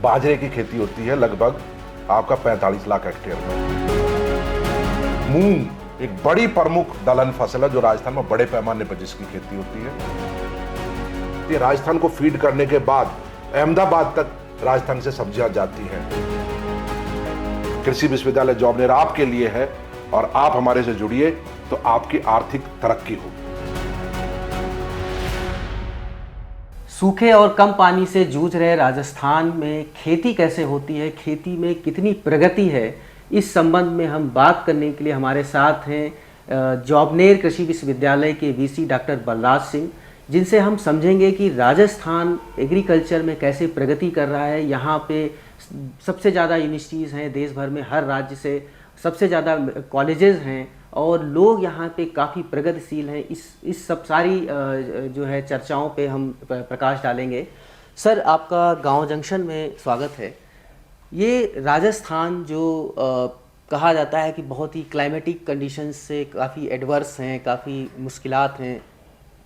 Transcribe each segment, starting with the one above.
बाजरे की खेती होती है लगभग आपका 45 लाख हेक्टेयर में। मूंग एक बड़ी प्रमुख दलहन फसल है जो राजस्थान में बड़े पैमाने पर जिसकी खेती होती है। ये राजस्थान को फीड करने के बाद अहमदाबाद तक राजस्थान से सब्जियां जाती हैं। कृषि विश्वविद्यालय जॉबनेर आपके लिए है और आप हमारे से जुड़िए तो आपकी आर्थिक तरक्की होगी। सूखे और कम पानी से जूझ रहे राजस्थान में खेती कैसे होती है, खेती में कितनी प्रगति है, इस संबंध में हम बात करने के लिए हमारे साथ हैं जॉबनेर कृषि विश्वविद्यालय के वीसी डॉक्टर बलराज सिंह, जिनसे हम समझेंगे कि राजस्थान एग्रीकल्चर में कैसे प्रगति कर रहा है। यहाँ पे सबसे ज़्यादा यूनिवर्सिटीज़ हैं देश भर में, हर राज्य से सबसे ज़्यादा कॉलेजेस हैं और लोग यहाँ पे काफ़ी प्रगतिशील हैं। इस सब सारी जो है चर्चाओं पे हम प्रकाश डालेंगे। सर, आपका गांव जंक्शन में स्वागत है। ये राजस्थान जो कहा जाता है कि बहुत ही क्लाइमेटिक कंडीशंस से काफ़ी एडवर्स हैं, काफ़ी मुश्किलात हैं,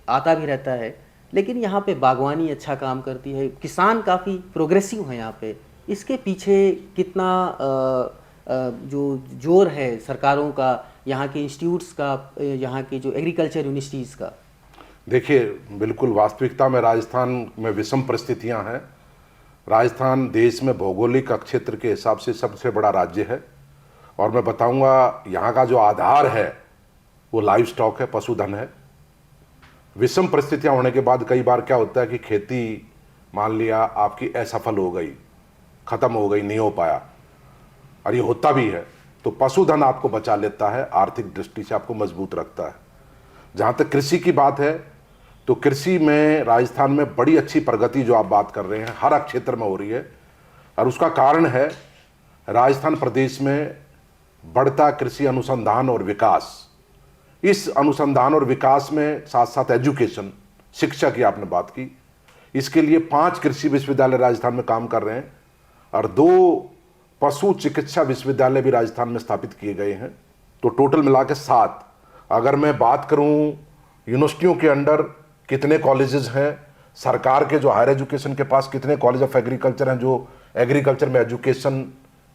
आता भी रहता है, लेकिन यहाँ पे बागवानी अच्छा काम करती है, किसान काफ़ी प्रोग्रेसिव हैं यहाँ पे। इसके पीछे कितना जो जोर है सरकारों का, यहाँ के इंस्टीट्यूट्स का, यहाँ की जो एग्रीकल्चर यूनिवर्सिटीज़ का? देखिए, बिल्कुल वास्तविकता में राजस्थान में विषम परिस्थितियां हैं। राजस्थान देश में भौगोलिक क्षेत्र के हिसाब से सबसे बड़ा राज्य है और मैं बताऊंगा यहाँ का जो आधार है वो लाइव स्टॉक है, पशुधन है। विषम परिस्थितियां होने के बाद कई बार क्या होता है कि खेती मान लिया आपकी असफल हो गई, खत्म हो गई, नहीं हो पाया, और ये होता भी है, तो पशुधन आपको बचा लेता है, आर्थिक दृष्टि से आपको मजबूत रखता है। जहाँ तक कृषि की बात है तो कृषि में राजस्थान में बड़ी अच्छी प्रगति जो आप बात कर रहे हैं हर क्षेत्र में हो रही है और उसका कारण है राजस्थान प्रदेश में बढ़ता कृषि अनुसंधान और विकास। इस अनुसंधान और विकास में साथ साथ एजुकेशन, शिक्षा की आपने बात की, इसके लिए 5 कृषि विश्वविद्यालय राजस्थान में काम कर रहे हैं और 2 पशु चिकित्सा विश्वविद्यालय भी राजस्थान में स्थापित किए गए हैं। तो टोटल मिला के 7। अगर मैं बात करूं यूनिवर्सिटियों के अंडर कितने कॉलेजेस हैं, सरकार के जो हायर एजुकेशन के पास कितने कॉलेज ऑफ एग्रीकल्चर हैं जो एग्रीकल्चर में एजुकेशन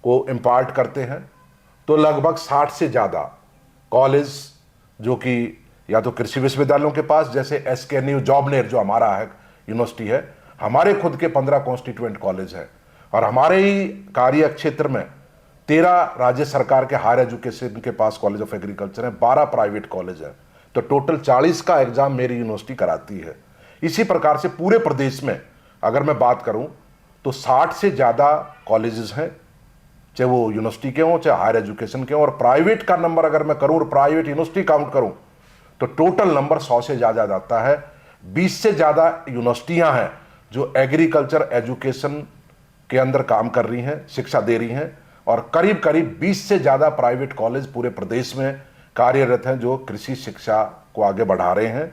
को इम्पार्ट करते हैं, तो लगभग 60 से ज़्यादा कॉलेज जो कि या तो कृषि विश्वविद्यालयों के पास, जैसे SKNU जॉबनेर जो हमारा है यूनिवर्सिटी है, हमारे खुद के 15 कॉन्स्टिट्यूएंट कॉलेज हैं और हमारे ही कार्य क्षेत्र में 13 राज्य सरकार के हायर एजुकेशन के पास कॉलेज ऑफ एग्रीकल्चर है, 12 प्राइवेट कॉलेज है, तो टोटल 40 का एग्जाम मेरी यूनिवर्सिटी कराती है। इसी प्रकार से पूरे प्रदेश में अगर मैं बात करूं तो 60 से ज़्यादा कॉलेजेस हैं, चाहे वो यूनिवर्सिटी के हों चाहे हायर एजुकेशन के हों, और प्राइवेट का नंबर अगर मैं करूं और प्राइवेट यूनिवर्सिटी काउंट करूं तो टोटल नंबर 100 से ज़्यादा जाता है। 20 से ज़्यादा यूनिवर्सिटियाँ हैं जो एग्रीकल्चर एजुकेशन के अंदर काम कर रही हैं, शिक्षा दे रही हैं, और करीब करीब 20 से ज़्यादा प्राइवेट कॉलेज पूरे प्रदेश में कार्यरत हैं जो कृषि शिक्षा को आगे बढ़ा रहे हैं।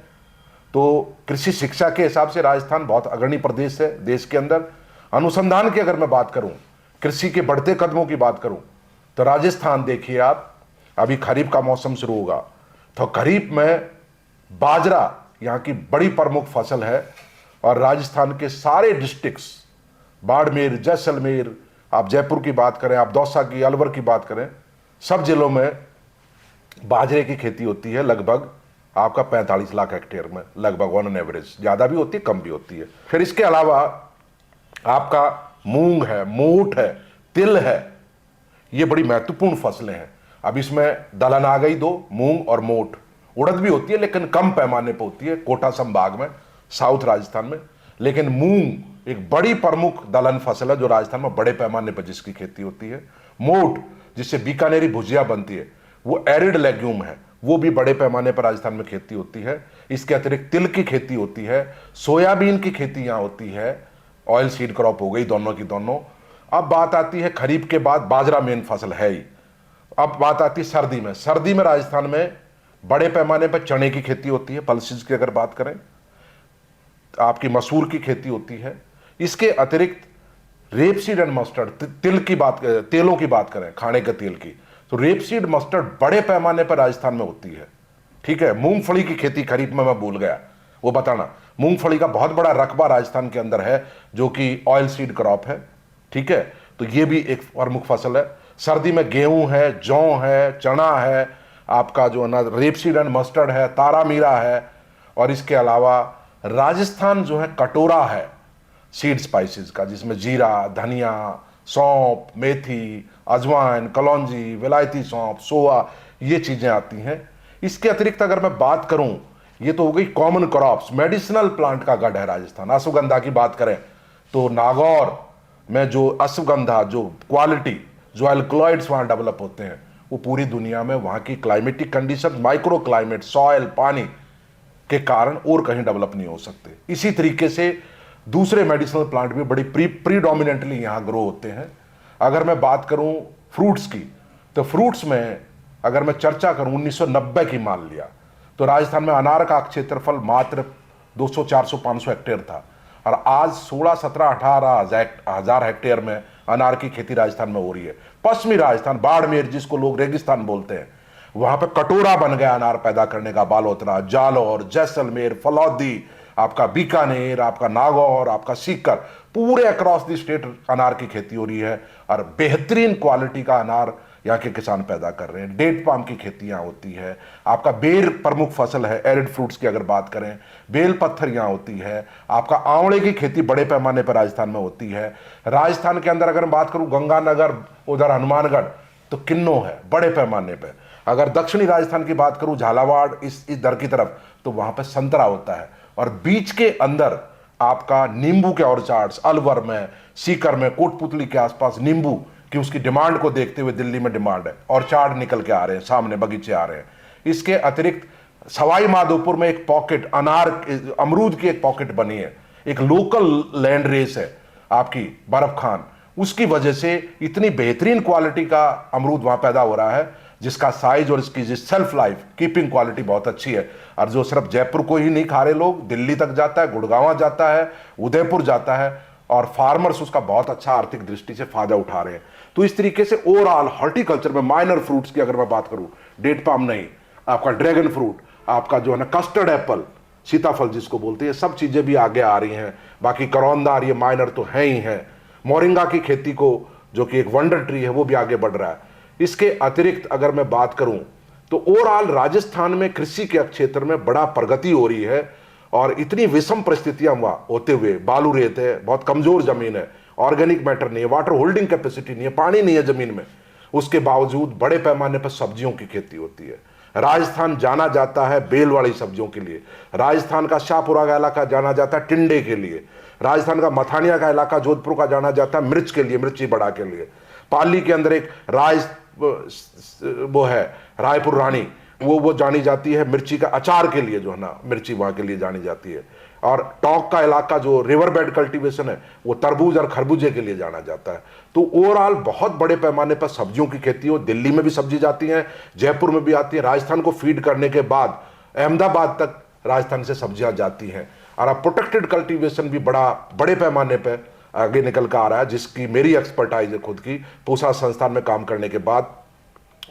तो कृषि शिक्षा के हिसाब से राजस्थान बहुत अग्रणी प्रदेश है देश के अंदर। अनुसंधान की अगर मैं बात करूं, कृषि के बढ़ते कदमों की बात करूं, तो राजस्थान देखिए आप, अभी खरीफ का मौसम शुरू होगा तो खरीफ में बाजरा यहाँ की बड़ी प्रमुख फसल है और राजस्थान के सारे डिस्ट्रिक्ट्स, बाड़मेर, जैसलमेर, आप जयपुर की बात करें, आप दौसा की, अलवर की बात करें, सब जिलों में बाजरे की खेती होती है लगभग आपका 45 लाख हेक्टेयर में, लगभग ऑन एन एवरेज। ज़्यादा भी होती है, कम भी होती है। फिर इसके अलावा आपका मूंग है, मोठ है, तिल है, ये बड़ी महत्वपूर्ण फसलें हैं। अब इसमें दलहन आ गई 2, मूंग और मोठ। उड़द भी होती है लेकिन कम पैमाने पर होती है कोटा संभाग में, साउथ राजस्थान में। लेकिन मूंग एक बड़ी प्रमुख दलहन फसल है जो राजस्थान में बड़े पैमाने पर जिसकी खेती होती है। मोठ जिससे बीकानेरी भुजिया बनती है वो एरिड लेग्यूम है, वो भी बड़े पैमाने पर राजस्थान में खेती होती है। इसके अतिरिक्त तिल की खेती होती है, सोयाबीन की खेती यहाँ होती है, ऑयल सीड क्रॉप हो गई दोनों की दोनों। अब बात आती है खरीफ के बाद बाजरा मेन फसल है ही। अब बात आती है सर्दी में। सर्दी में राजस्थान में बड़े पैमाने पर चने की खेती होती है, पल्सेस की अगर बात करें, आपकी मसूर की खेती होती है। इसके अतिरिक्त रेपसीड एंड मस्टर्ड, तिल की बात, तेलों की बात करें, खाने के तेल की, तो रेपसीड मस्टर्ड बड़े पैमाने पर राजस्थान में होती है। ठीक है, मूंगफली की खेती खरीफ में मैं भूल गया वो बताना। मूंगफली का बहुत बड़ा रकबा राजस्थान के अंदर है जो कि ऑयल सीड क्रॉप है। ठीक है, तो ये भी एक प्रमुख फसल है। सर्दी में गेहूं है, जौ है, चना है, आपका जो है ना रेपसीड एंड मस्टर्ड है, तारा मीरा है, और इसके अलावा राजस्थान जो है कटोरा है सीड स्पाइसेस का, जिसमें जीरा, धनिया, सौंफ, मेथी, अजवाइन, कलौंजी, विलायती सौंफ, सोआ, ये चीजें आती हैं। इसके अतिरिक्त अगर मैं बात करूं, ये तो हो गई कॉमन क्रॉप्स, मेडिसिनल प्लांट का गढ़ है राजस्थान। अश्वगंधा की बात करें तो नागौर में जो अश्वगंधा, जो क्वालिटी, जो एल्कलॉइड्स वहां डेवलप होते हैं, वो पूरी दुनिया में वहां की climatic condition, micro climate, soil, पानी के कारण और कहीं डेवलप नहीं हो सकते। इसी तरीके से दूसरे मेडिसिनल प्लांट भी बड़ी प्रीडोमिनेंटली यहां ग्रो होते हैं। अगर मैं बात करूं फ्रूट्स की, तो फ्रूट्स में अगर मैं चर्चा करूं 1990 की मान लिया, तो राजस्थान में अनार का क्षेत्रफल मात्र 200, 400, 500 हेक्टेयर था, और आज 16, 17, 18 हजार हेक्टेयर में अनार की खेती राजस्थान में हो रही है। पश्चिमी राजस्थान, बाड़मेर, जिसको लोग रेगिस्तान बोलते हैं, वहां पे कटोरा बन गया अनार पैदा करने का। बालोतरा, जालौर, जैसलमेर, फलौदी, आपका बीकानेर, आपका नागौर, आपका सीकर, पूरे अक्रॉस द स्टेट अनार की खेती हो रही है, और बेहतरीन क्वालिटी का अनार यहाँ के किसान पैदा कर रहे हैं। डेट पाम की खेती यहाँ होती है, आपका बेर प्रमुख फसल है, एरिड फ्रूट्स की अगर बात करें, बेल पत्थर यहाँ होती है, आपका आंवले की खेती बड़े पैमाने पर राजस्थान में होती है। राजस्थान के अंदर अगर मैं बात करूं गंगानगर, उधर हनुमानगढ़, तो किन्नौ है बड़े पैमाने पर। अगर दक्षिणी राजस्थान की बात करूं झालावाड़, इस दर की तरफ, तो वहां पर संतरा होता है। और बीच के अंदर आपका नींबू के ऑर्चार्ड्स, अलवर में, सीकर में, कोटपुतली के आसपास नींबू की उसकी डिमांड को देखते हुए दिल्ली में डिमांड है, ऑर्चार्ड निकल के आ रहे हैं, सामने बगीचे आ रहे हैं। इसके अतिरिक्त सवाई माधोपुर में एक पॉकेट अनार, अमरूद की एक पॉकेट बनी है, एक लोकल लैंड रेस है आपकी बर्फ खान, उसकी वजह से इतनी बेहतरीन क्वालिटी का अमरूद वहां पैदा हो रहा है, जिसका साइज और इसकी सेल्फ लाइफ कीपिंग क्वालिटी बहुत अच्छी है। और जो सिर्फ जयपुर को ही नहीं खा रहे लोग, दिल्ली तक जाता है, गुड़गांव जाता है, उदयपुर जाता है, और फार्मर्स उसका बहुत अच्छा आर्थिक दृष्टि से फायदा उठा रहे हैं। तो इस तरीके से ओवरऑल हॉर्टिकल्चर में माइनर फ्रूट्स की अगर मैं बात करूं, डेट पाम नहीं, आपका ड्रैगन फ्रूट, आपका जो है ना कस्टर्ड एप्पल, सीताफल जिसको बोलते हैं, सब चीजें भी आगे आ रही हैं। बाकी करौंदा, ये माइनर तो है ही है। मोरिंगा की खेती को, जो कि एक वंडर ट्री है, वो भी आगे बढ़ रहा है। इसके अतिरिक्त अगर मैं बात करूं तो ओवरऑल राजस्थान में कृषि के क्षेत्र में बड़ा प्रगति हो रही है, और इतनी विषम परिस्थितियां वहां होते हुए, बालू रेत है, बहुत कमजोर जमीन है, ऑर्गेनिक मैटर नहीं है, वाटर होल्डिंग कैपेसिटी नहीं है, पानी नहीं है जमीन में, उसके बावजूद बड़े पैमाने पर सब्जियों की खेती होती है। राजस्थान जाना जाता है बेल वाली सब्जियों के लिए, राजस्थान का शाहपुरा का इलाका जाना जाता है टिंडे के लिए, राजस्थान का मथानिया का इलाका जोधपुर का जाना जाता है मिर्च के लिए, मिर्ची बड़ा के लिए। पाली के अंदर एक वो है रायपुर रानी, वो जानी जाती है मिर्ची का अचार के लिए, जो है ना मिर्ची वहां के लिए जानी जाती है। और टोंक का इलाका जो रिवर बेड कल्टीवेशन है, वो तरबूज और खरबूजे के लिए जाना जाता है। तो ओवरऑल बहुत बड़े पैमाने पर सब्जियों की खेती हो, दिल्ली में भी सब्जी जाती है, जयपुर में भी आती है, राजस्थान को फीड करने के बाद अहमदाबाद तक राजस्थान से सब्जियां जाती हैं। और अब प्रोटेक्टेड कल्टीवेशन भी बड़े पैमाने पर आगे निकल कर आ रहा है, जिसकी मेरी एक्सपर्टाइज है खुद की पूसा संस्थान में काम करने के बाद।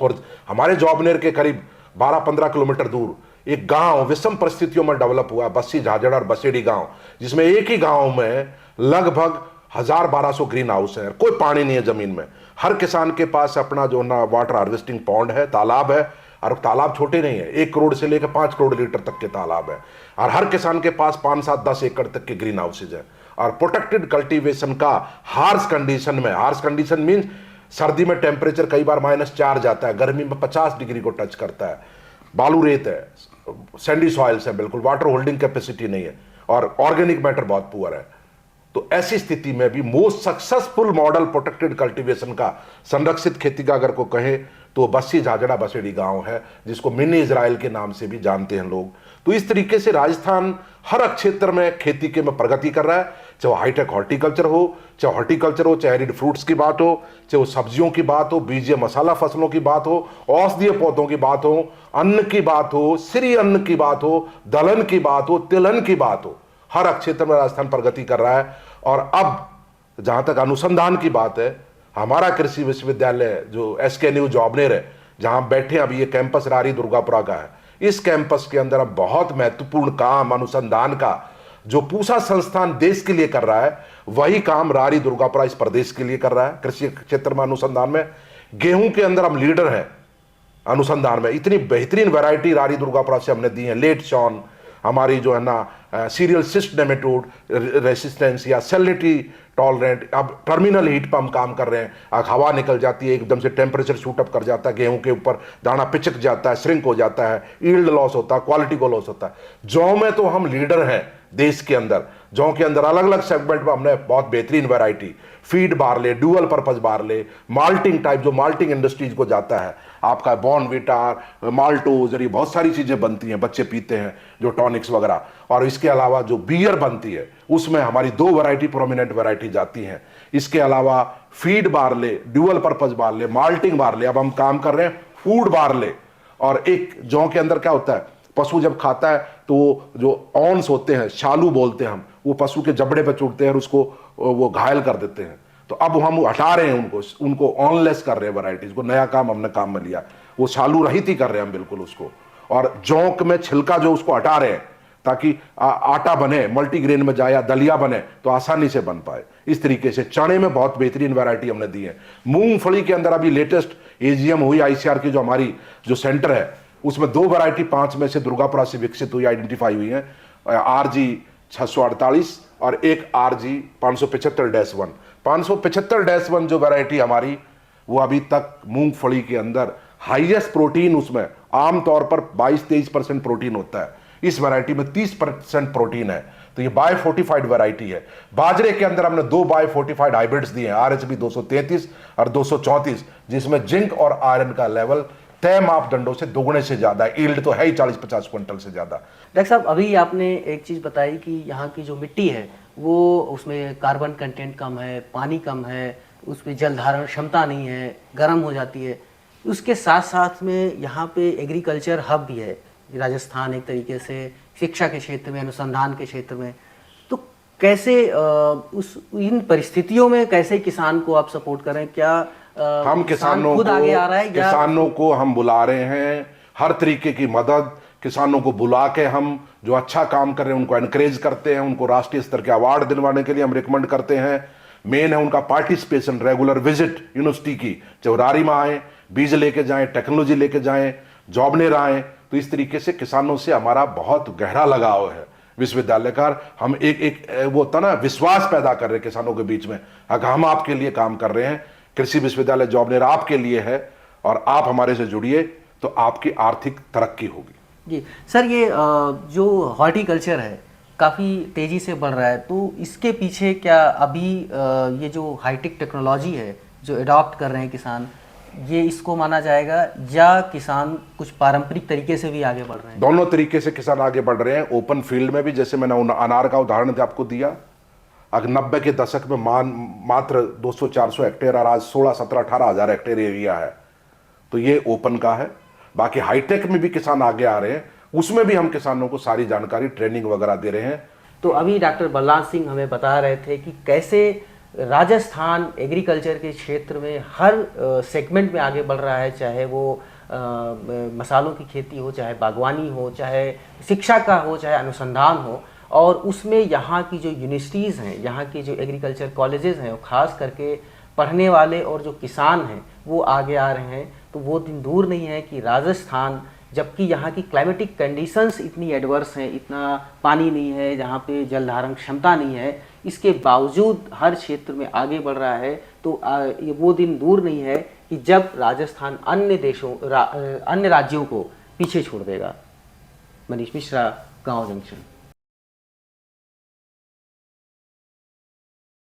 और हमारे जॉबनेर के करीब 12-15 किलोमीटर दूर एक गांव विषम परिस्थितियों में डेवलप हुआ, बस्सी झाझड़ और बसेड़ी गांव, जिसमें एक ही गांव में लगभग 1000-1200 ग्रीन हाउस है, कोई पानी नहीं है जमीन में। हर किसान के पास अपना जो ना वाटर हार्वेस्टिंग पॉन्ड है, तालाब है, और तालाब छोटे नहीं है, 1 करोड़ से लेकर 5 करोड़ लीटर तक के तालाब है, और हर किसान के पास 5, 7, 10 एकड़ तक के ग्रीन हाउसेज है। और प्रोटेक्टेड कल्टीवेशन का हार्श कंडीशन में, हार्श कंडीशन मीन्स सर्दी में टेम्परेचर कई बार -4 जाता है, गर्मी में 50 डिग्री को टच करता है, बालू रेत है, सैंडी सॉइल्स है, बिल्कुल वाटर होल्डिंग कैपेसिटी नहीं है, और ऑर्गेनिक मैटर बहुत पुअर है। तो ऐसी स्थिति में भी most successful model protected cultivation का, संरक्षित खेती का अगर को कहे, तो बस्सी झाझड़ा बसेड़ी गांव है, जिसको मिनी इजराइल के नाम से भी जानते हैं लोग। तो इस तरीके से राजस्थान हर क्षेत्र में खेती के में प्रगति कर रहा है, चाहे हाईटेक हॉर्टिकल्चर हो, चाहे एरिड फ्रूट्स की बात हो, चाहे वो सब्जियों की बात हो, बीजीय मसाला फसलों की बात हो, औषधीय पौधों की बात हो, अन्न की बात हो, श्री अन्न की बात हो, दलहन की बात हो, तिलहन की बात हो, हर क्षेत्र में राजस्थान प्रगति कर रहा है। और अब जहां तक अनुसंधान की बात है, हमारा कृषि विश्वविद्यालय जो SKNU जॉबनेर है, जहां बैठे अभी ये कैंपस रारी दुर्गापुरा का है, इस कैंपस के अंदर अब बहुत महत्वपूर्ण काम अनुसंधान का जो पूसा संस्थान देश के लिए कर रहा है, वही काम रारी दुर्गापुरा इस प्रदेश के लिए कर रहा है। कृषि क्षेत्र में अनुसंधान में गेहूं के अंदर हम लीडर हैं अनुसंधान में। इतनी बेहतरीन वैरायटी रारी दुर्गापुरा से हमने दी है। लेट शॉन हमारी जो है ना सीरियल सिस्ट नेमेटोड रेसिस्टेंस या सेलिनिटी टॉलरेंट, अब टर्मिनल हीट पर हम काम कर रहे हैं। हवा निकल जाती है, एकदम से टेम्परेचर शूट अप कर जाता है, गेहूं के ऊपर दाना पिचक जाता है, श्रिंक हो जाता है, ईल्ड लॉस होता है, क्वालिटी को लॉस होता है। जौ में तो हम लीडर हैं देश के अंदर। जौ के अंदर अलग अलग सेगमेंट में हमने बहुत बेहतरीन variety, feed barley, dual purpose barley, malting type जो माल्टिंग इंडस्ट्रीज को जाता है, आपका बॉर्नविटा, माल्टोज, ये बहुत सारी चीजें बनती हैं, बच्चे पीते हैं जो टॉनिक्स वगैरह। और इसके अलावा जो बियर बनती है उसमें हमारी 2 वैरायटी प्रोमिनेंट वैरायटी जाती हैं। इसके अलावा feed barley, dual purpose barley, malting barley, अब हम काम कर रहे हैं फूड बार्ले। और एक जौ के अंदर क्या होता है, पशु जब खाता है तो जो ऑन्स होते हैं, शालू बोलते हैं हम, वो पशु के जबड़े पर चुटते हैं और उसको वो घायल कर देते हैं। तो अब हम हटा रहे हैं उनको ऑनलेस कर रहे हैं वैरायटीज को। नया काम हमने काम में लिया, वो शालू रहित ही कर रहे हैं हम बिल्कुल उसको। और जौक में छिलका जो उसको हटा रहे हैं ताकि आटा बने, मल्टीग्रेन में जाए या दलिया बने तो आसानी से बन पाए। इस तरीके से चने में बहुत बेहतरीन वैरायटी हमने दी है। मूंगफली के अंदर अभी लेटेस्ट एजीएम हुई ICAR की, जो हमारी जो सेंटर है उसमें 2 वैरायटी 5 में से दुर्गापुरा से विकसित हुई, आइडेंटिफाई हुई है। RG 648 और एक RG 575-1। 575-1 जो वैरायटी हमारी, वो अभी तक मूंगफली के अंदर हाईएस्ट प्रोटीन, उसमें आमतौर पर 22-23% प्रोटीन होता है, इस वैरायटी में 30% प्रोटीन है। तो ये बाय फोर्टिफाइड वैरायटी है। बाजरे के अंदर हमने 2 बाय फोर्टिफाइड हाइब्रिड्स दिए हैं, RHB 233 और 234, जिसमें जिंक और आयरन का लेवल तय मापदंडों से दोगुने से ज्यादा है। ईल्ड तो है ही 40-50 क्विंटल से ज्यादा। डॉक्टर साहब, अभी आपने एक चीज़ बताई कि यहाँ की जो मिट्टी है वो, उसमें कार्बन कंटेंट कम है, पानी कम है, उसमें जल धारण क्षमता नहीं है, गर्म हो जाती है। उसके साथ साथ में यहाँ पे एग्रीकल्चर हब भी है राजस्थान, एक तरीके से शिक्षा के क्षेत्र में, अनुसंधान के क्षेत्र में। तो कैसे इन परिस्थितियों में कैसे किसान को आप सपोर्ट करें? क्या हम किसानों खुद आगे आ रहा है? किसानों को हम बुला रहे हैं, हर तरीके की मदद किसानों को बुला के हम जो अच्छा काम कर रहे हैं उनको एनकरेज करते हैं, उनको राष्ट्रीय स्तर के अवार्ड दिलवाने के लिए हम रिकमेंड करते हैं। मेन है उनका पार्टिसिपेशन, रेगुलर विजिट यूनिवर्सिटी की, जब रारी में आए, बीज लेके जाएं, टेक्नोलॉजी लेके जाएं, जॉबनेर आएं। तो इस तरीके से किसानों से हमारा बहुत गहरा लगाव है विश्वविद्यालय का। हम एक वो होता ना, विश्वास पैदा कर रहे हैं किसानों के बीच में, अगर हम आपके लिए काम कर रहे हैं, कृषि विश्वविद्यालय जॉबनेर आपके लिए है और आप हमारे से जुड़िए तो आपकी आर्थिक तरक्की होगी। जी सर, ये जो हॉर्टिकल्चर है काफ़ी तेज़ी से बढ़ रहा है, तो इसके पीछे क्या अभी ये जो हाईटेक टेक्नोलॉजी है जो अडॉप्ट कर रहे हैं किसान, ये इसको माना जाएगा, या किसान कुछ पारंपरिक तरीके से भी आगे बढ़ रहे हैं? दोनों तरीके से किसान आगे बढ़ रहे हैं। ओपन फील्ड में भी, जैसे मैंने अनार का उदाहरण आपको दिया, अगर 90 के दशक में मात्र 200-400 हेक्टेयर और आज 16-17-18 हज़ार हेक्टेयर एरिया है, तो ये ओपन का है। बाकी हाईटेक में भी किसान आगे आ रहे हैं, उसमें भी हम किसानों को सारी जानकारी, ट्रेनिंग वगैरह दे रहे हैं। तो अभी डॉक्टर बलराज सिंह हमें बता रहे थे कि कैसे राजस्थान एग्रीकल्चर के क्षेत्र में हर सेगमेंट में आगे बढ़ रहा है, चाहे वो मसालों की खेती हो, चाहे बागवानी हो, चाहे शिक्षा का हो, चाहे अनुसंधान हो। और उसमें यहाँ की जो यूनिवर्सिटीज़ हैं, यहाँ की जो एग्रीकल्चर कॉलेजेस हैं, वो खास करके पढ़ने वाले और जो किसान हैं वो आगे आ रहे हैं। तो वो दिन दूर नहीं है कि राजस्थान, जबकि यहाँ की क्लाइमेटिक कंडीशंस इतनी एडवर्स हैं, इतना पानी नहीं है, जहाँ पे जल धारण क्षमता नहीं है, इसके बावजूद हर क्षेत्र में आगे बढ़ रहा है। तो ये वो दिन दूर नहीं है कि जब राजस्थान अन्य राज्यों को पीछे छोड़ देगा। मनीष मिश्रा, गाँव जंक्शन।